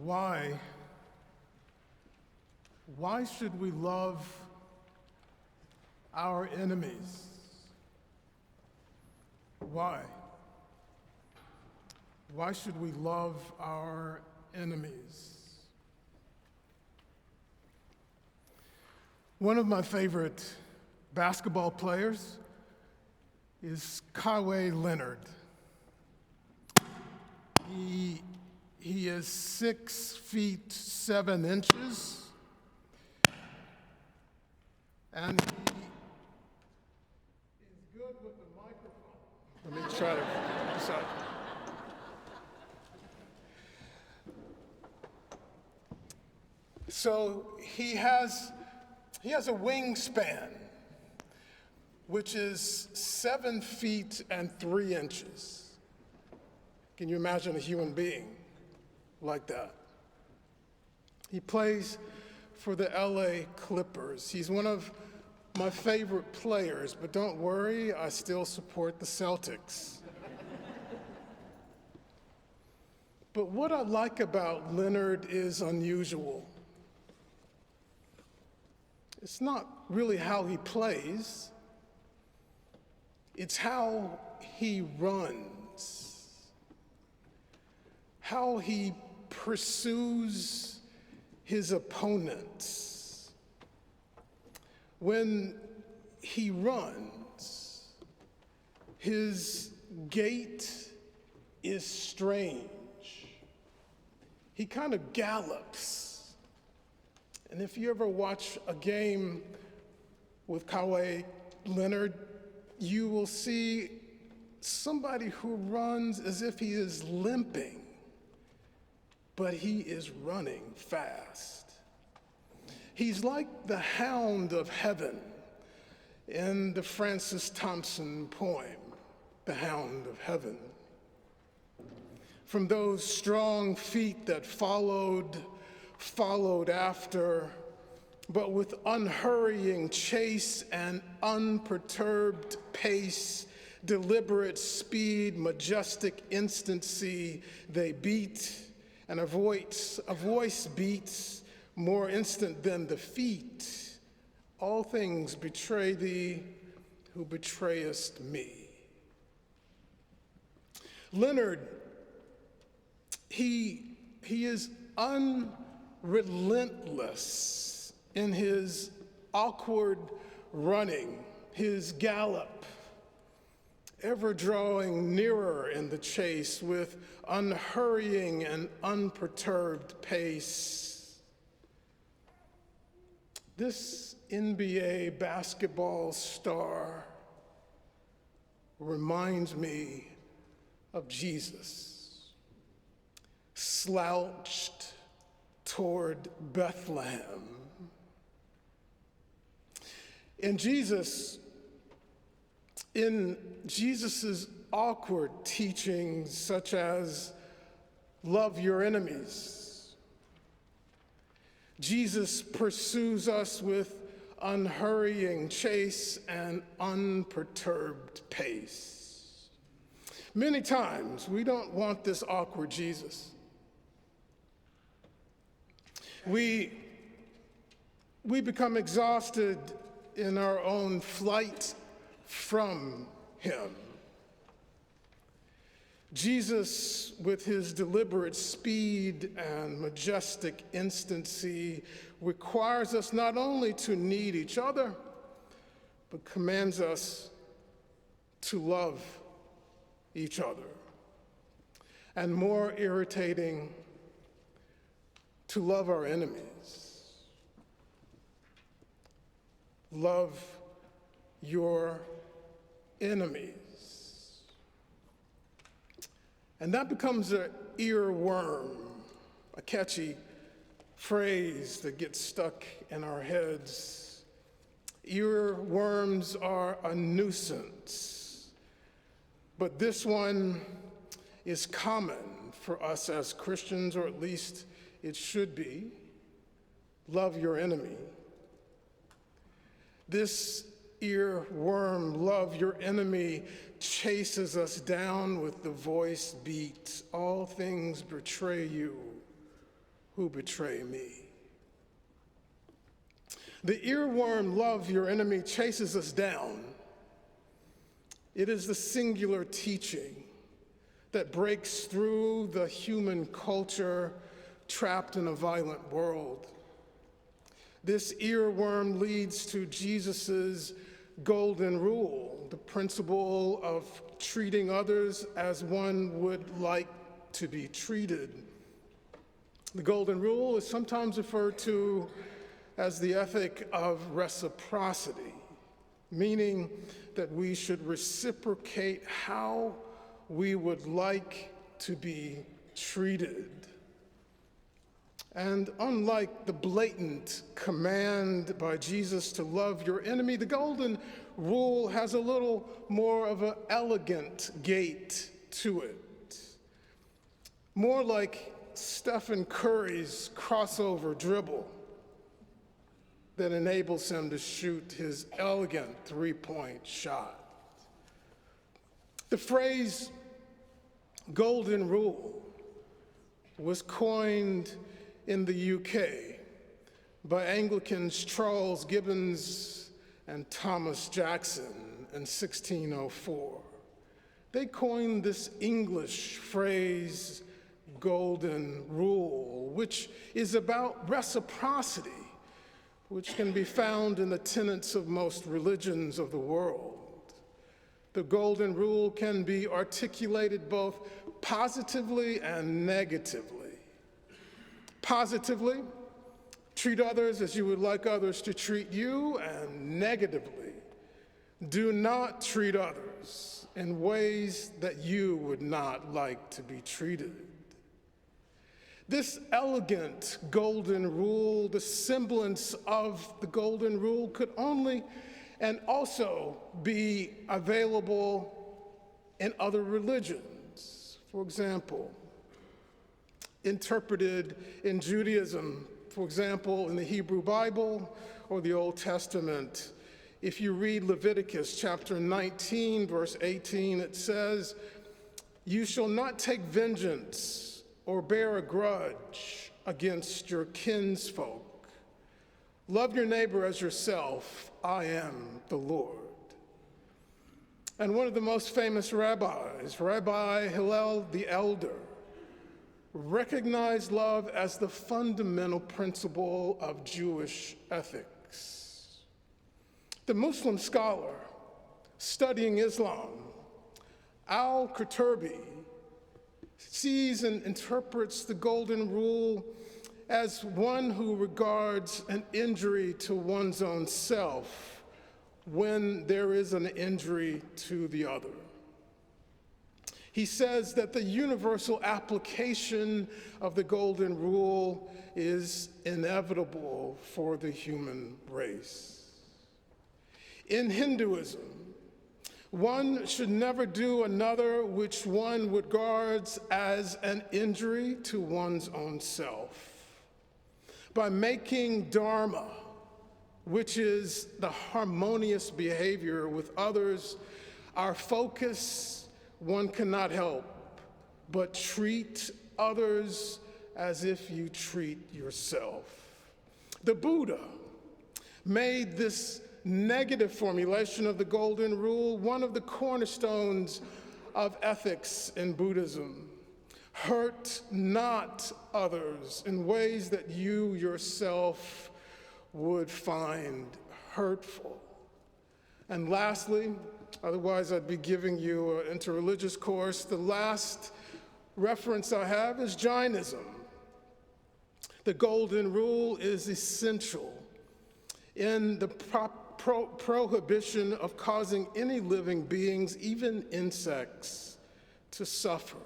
Why? Why should we love our enemies? Why? Why should we love our enemies? One of my favorite basketball players is Kawhi Leonard. He is 6 feet 7 inches, and he is good with the microphone. Let me try to decide. So he has a wingspan, which is 7 feet and 3 inches. Can you imagine a human being like that? He plays for the LA Clippers. He's one of my favorite players, but don't worry, I still support the Celtics. But what I like about Leonard is unusual. It's not really how he plays, it's how he runs, how he pursues his opponents. When he runs, his gait is strange. He kind of gallops. And if you ever watch a game with Kawhi Leonard, you will see somebody who runs as if he is limping, but he is running fast. He's like the hound of heaven in the Francis Thompson poem, The Hound of Heaven. From those strong feet that followed after, but with unhurrying chase and unperturbed pace, deliberate speed, majestic instancy, they beat, and a voice beats more instant than the feet. All things betray thee who betrayest me. Leonard, he is unrelentless in his awkward running, his gallop, ever drawing nearer in the chase with unhurrying and unperturbed pace. This NBA basketball star reminds me of Jesus, slouched toward Bethlehem. In Jesus' awkward teachings, such as love your enemies, Jesus pursues us with unhurrying chase and unperturbed pace. Many times, we don't want this awkward Jesus. We become exhausted in our own flight from him. Jesus, with his deliberate speed and majestic instancy, requires us not only to need each other, but commands us to love each other. And more irritating, to love our enemies. Love your enemies. And that becomes an earworm, a catchy phrase that gets stuck in our heads. Earworms are a nuisance, but this one is common for us as Christians, or at least it should be. Love your enemy. This earworm, love your enemy, chases us down with the voice beat. All things betray you who betray me. The earworm, love your enemy, chases us down. It is the singular teaching that breaks through the human culture trapped in a violent world. This earworm leads to Jesus's golden rule, the principle of treating others as one would like to be treated. The golden rule is sometimes referred to as the ethic of reciprocity, meaning that we should reciprocate how we would like to be treated. And unlike the blatant command by Jesus to love your enemy, the golden rule has a little more of an elegant gait to it. More like Stephen Curry's crossover dribble that enables him to shoot his elegant three-point shot. The phrase golden rule was coined in the UK by Anglicans Charles Gibbons and Thomas Jackson in 1604. They coined this English phrase, golden rule, which is about reciprocity, which can be found in the tenets of most religions of the world. The golden rule can be articulated both positively and negatively. Positively, treat others as you would like others to treat you, and negatively, do not treat others in ways that you would not like to be treated. This elegant golden rule, the semblance of the golden rule, could only and also be available in other religions. For example, interpreted in Judaism, for example, in the Hebrew Bible or the Old Testament. If you read Leviticus chapter 19, verse 18, it says, "You shall not take vengeance or bear a grudge against your kinsfolk. Love your neighbor as yourself. I am the Lord." And one of the most famous rabbis, Rabbi Hillel the Elder, recognized love as the fundamental principle of Jewish ethics. The Muslim scholar studying Islam, Al-Qurtubi, sees and interprets the golden rule as one who regards an injury to one's own self when there is an injury to the other. He says that the universal application of the golden rule is inevitable for the human race. In Hinduism, one should never do another which one regards as an injury to one's own self. By making dharma, which is the harmonious behavior with others, our focus, one cannot help but treat others as if you treat yourself. The Buddha made this negative formulation of the golden rule one of the cornerstones of ethics in Buddhism. Hurt not others in ways that you yourself would find hurtful. And lastly, otherwise I'd be giving you an interreligious course, the last reference I have is Jainism. The golden rule is essential in the prohibition of causing any living beings, even insects, to suffer.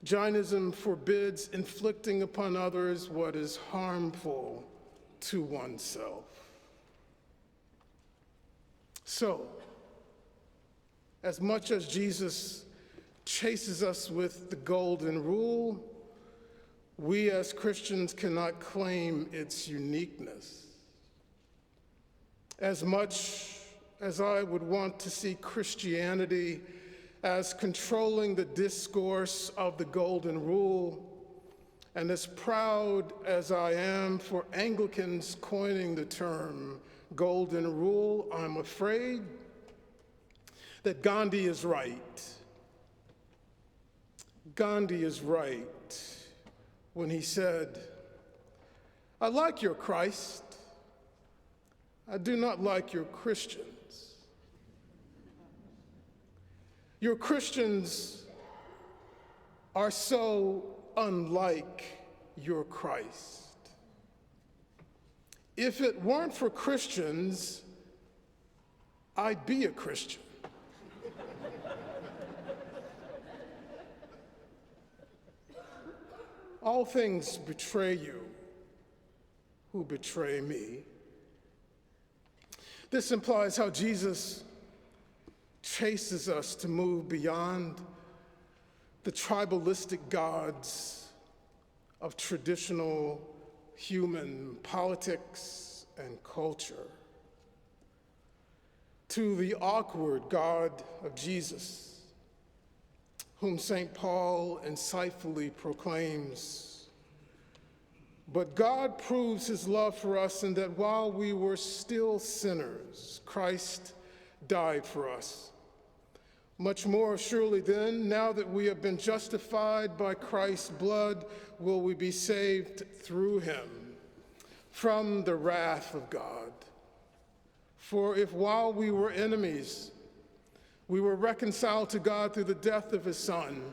Jainism forbids inflicting upon others what is harmful to oneself. So, as much as Jesus chases us with the golden rule, we as Christians cannot claim its uniqueness. As much as I would want to see Christianity as controlling the discourse of the golden rule, And as proud as I am for Anglicans coining the term golden rule, I'm afraid that Gandhi is right. Gandhi is right when he said, "I like your Christ. I do not like your Christians. Your Christians are so unlike your Christ. If it weren't for Christians, I'd be a Christian." All things betray you who betray me. This implies how Jesus chases us to move beyond the tribalistic gods of traditional human politics and culture to the awkward God of Jesus, whom St. Paul insightfully proclaims. But God proves his love for us in that while we were still sinners, Christ died for us. Much more surely then, now that we have been justified by Christ's blood, will we be saved through him from the wrath of God. For if while we were enemies, we were reconciled to God through the death of his Son,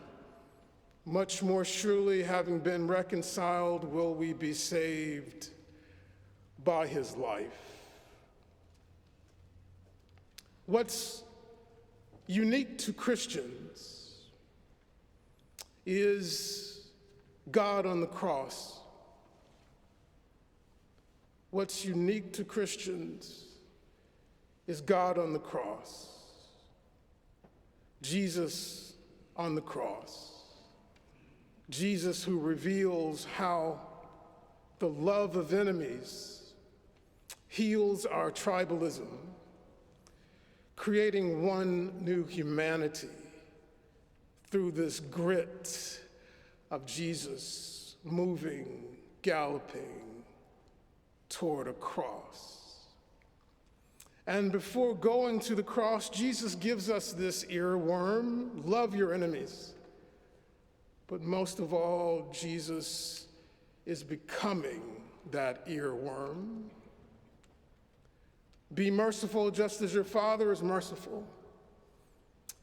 much more surely, having been reconciled, will we be saved by his life. What's unique to Christians is God on the cross. What's unique to Christians is God on the cross. Jesus on the cross. Jesus who reveals how the love of enemies heals our tribalism, creating one new humanity through this grit of Jesus moving, galloping toward a cross. And before going to the cross, Jesus gives us this earworm: love your enemies. But most of all, Jesus is becoming that earworm. Be merciful just as your Father is merciful.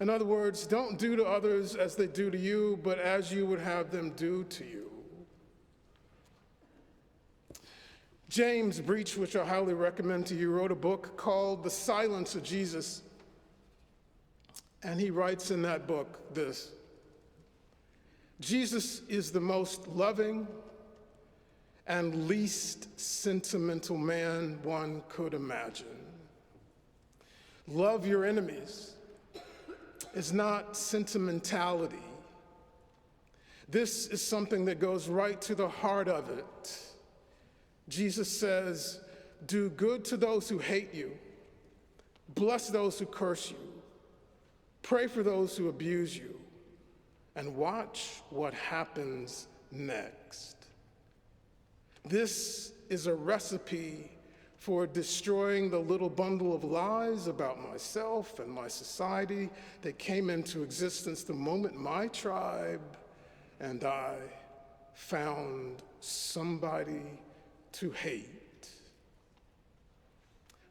In other words, don't do to others as they do to you, but as you would have them do to you. James Breach, which I highly recommend to you, wrote a book called The Silence of Jesus. And he writes in that book this: Jesus is the most loving and least sentimental man one could imagine. Love your enemies is not sentimentality. This is something that goes right to the heart of it. Jesus says, do good to those who hate you, bless those who curse you, pray for those who abuse you, and watch what happens next. This is a recipe for destroying the little bundle of lies about myself and my society that came into existence the moment my tribe and I found somebody to hate.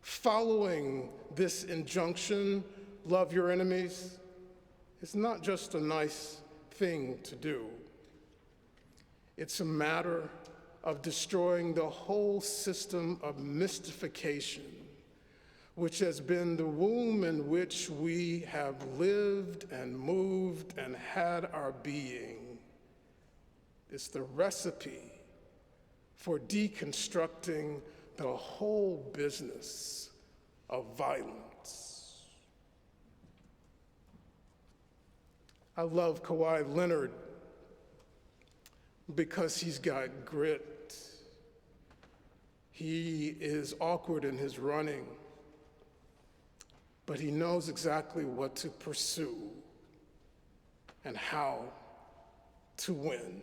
Following this injunction, love your enemies, is not just a nice thing to do. It's a matter of destroying the whole system of mystification, which has been the womb in which we have lived and moved and had our being. It's the recipe for deconstructing the whole business of violence. I love Kawhi Leonard because he's got grit. He is awkward in his running, but he knows exactly what to pursue and how to win.